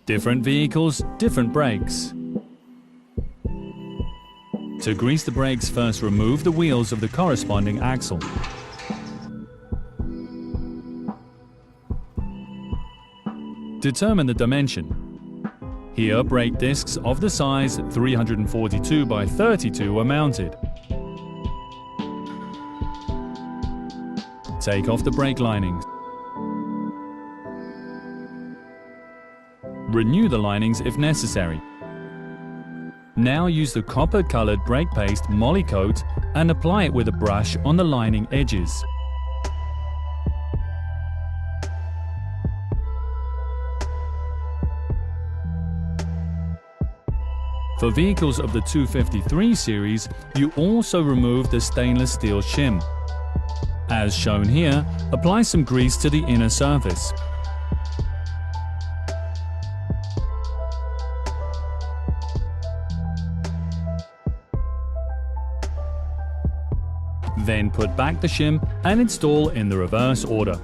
Different vehicles, different brakes. To grease the brakes, first remove the wheels of the corresponding axle. Determine the dimension. Here, brake discs of the size 342 by 32 are mounted. Take off the brake linings. Renew the linings if necessary. Now use the copper-colored brake paste molle coat and apply it with a brush on the lining edges. For vehicles of the 253 series, you also remove the stainless steel shim. As shown here, apply some grease to the inner surface. Then put back the shim and install in the reverse order.